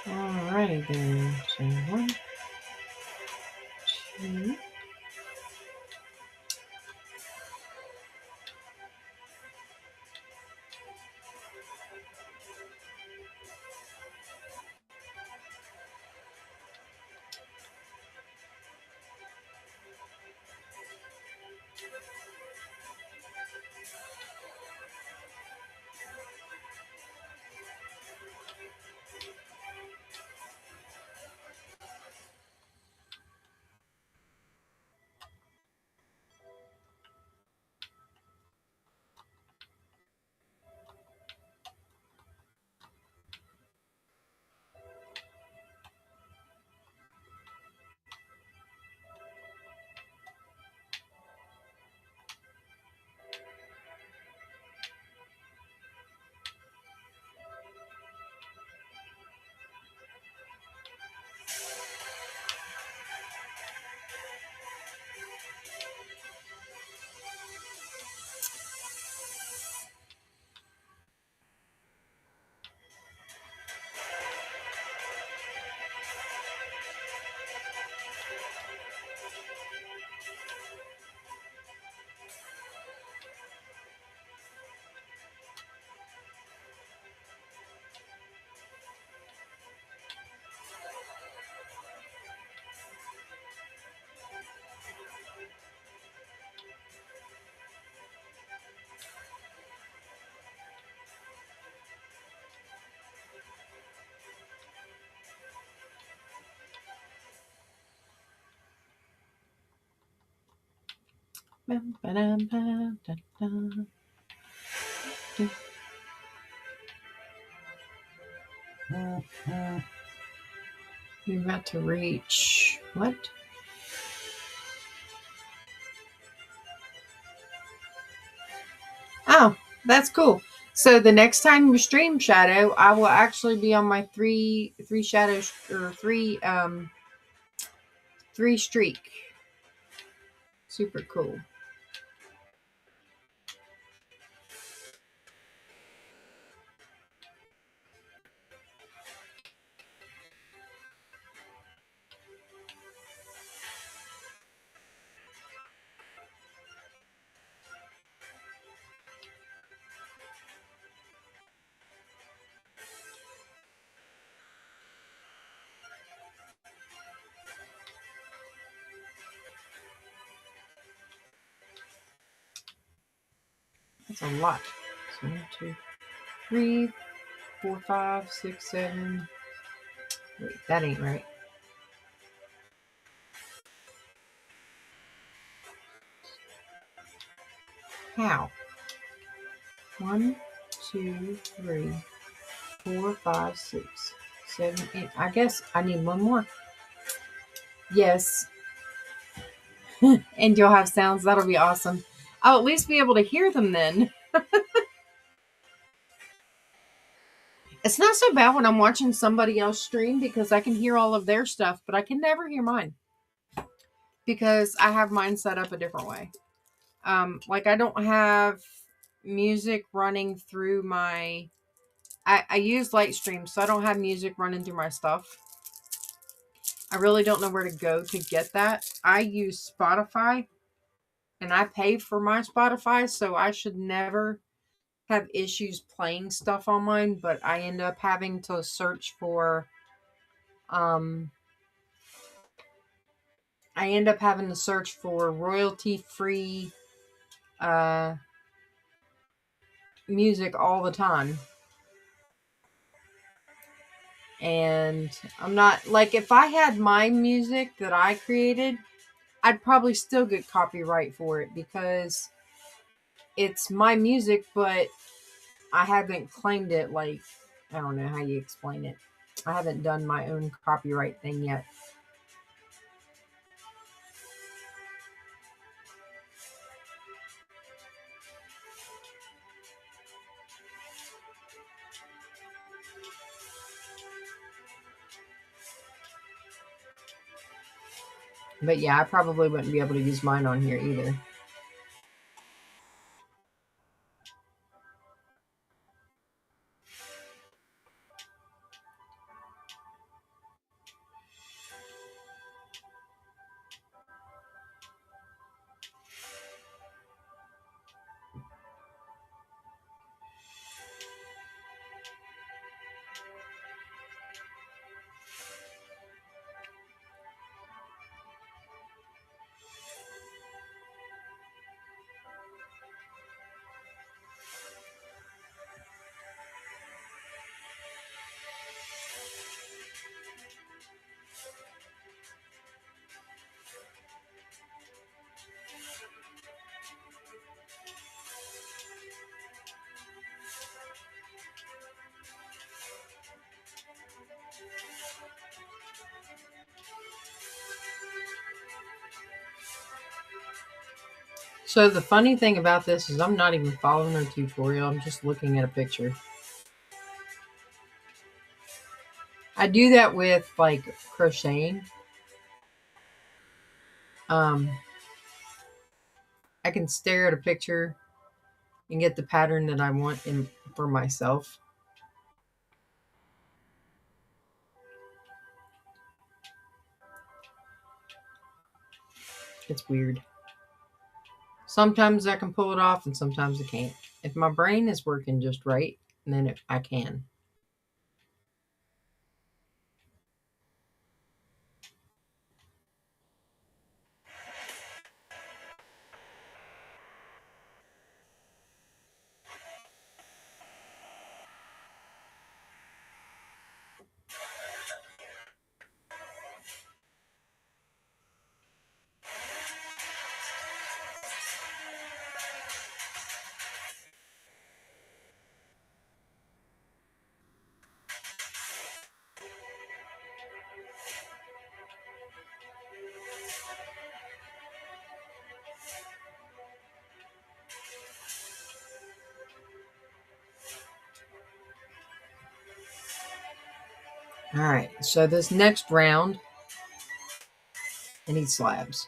Alrighty then. So 1, 2. You're about to reach what? Oh, that's cool. So the next time you stream Shadow, I will actually be on my three shadows or three streak. Super cool. That's a lot. So 1, 2, 3, 4, 5, 6, 7. Wait, that ain't right. How? 1, 2, 3, 4, 5, 6, 7, 8. I guess I need one more. Yes. And you'll have sounds. That'll be awesome. I'll at least be able to hear them then. It's not so bad when I'm watching somebody else stream because I can hear all of their stuff, but I can never hear mine because I have mine set up a different way. Like I don't have music running through my. I use Lightstream, so I don't have music running through my stuff. I really don't know where to go to get that. I use Spotify, and I pay for my Spotify, so I should never have issues playing stuff on mine, but I end up having to search for royalty free music all the time. And I'm not like if I had my music that I created, I'd probably still get copyright for it because it's my music, but I haven't claimed it. Like, I don't know how you explain it. I haven't done my own copyright thing yet. But yeah, I probably wouldn't be able to use mine on here either. So the funny thing about this is I'm not even following her tutorial. I'm just looking at a picture. I do that with like crocheting. I can stare at a picture and get the pattern that I want in for myself. It's weird. Sometimes I can pull it off and sometimes I can't. If my brain is working just right, then I can. All right, so this next round, I need slabs.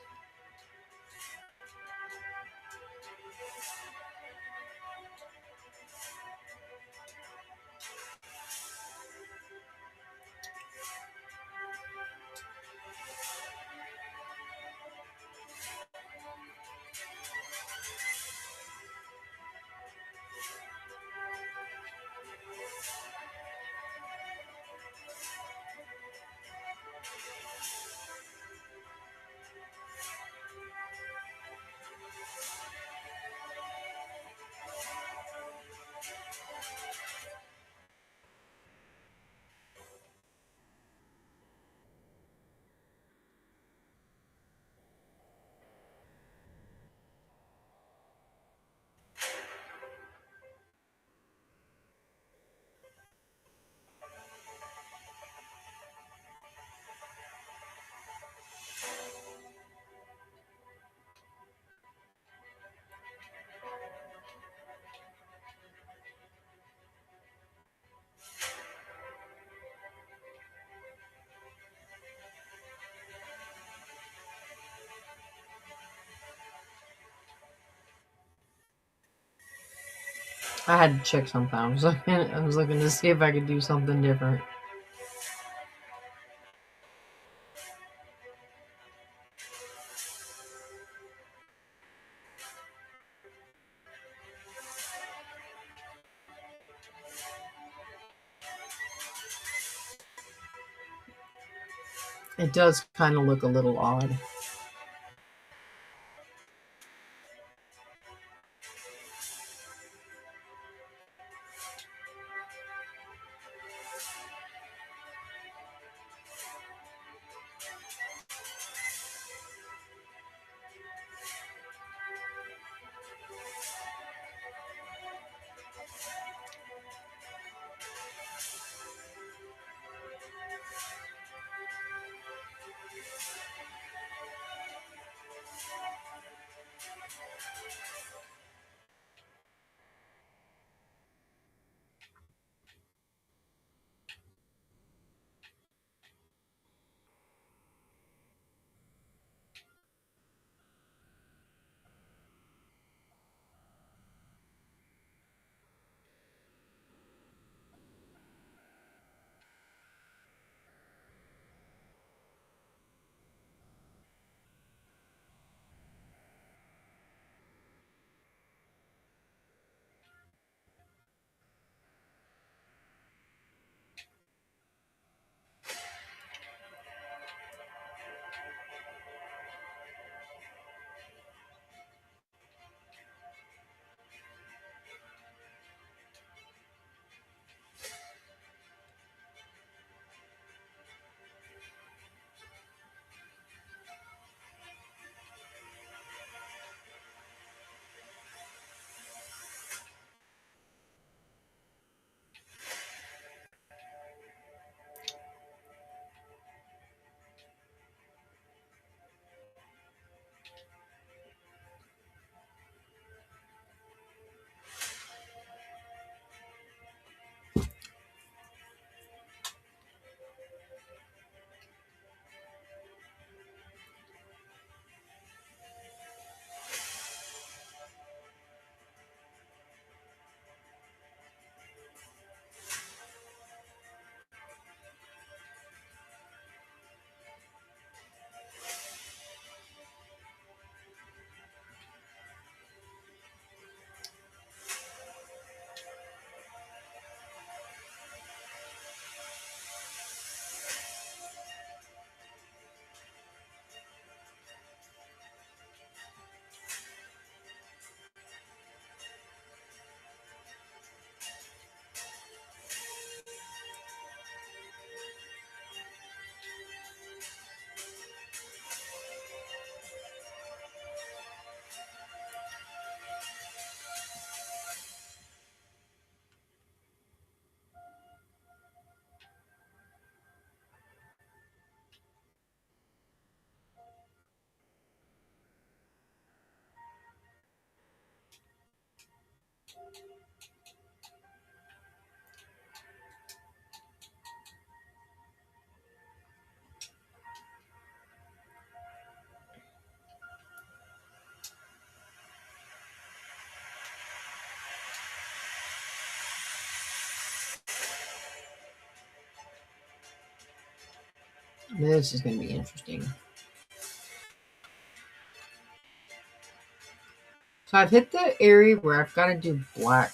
I had to check something. I was looking to see if I could do something different. It does kind of look a little odd. This is going to be interesting. So I've hit the area where I've got to do black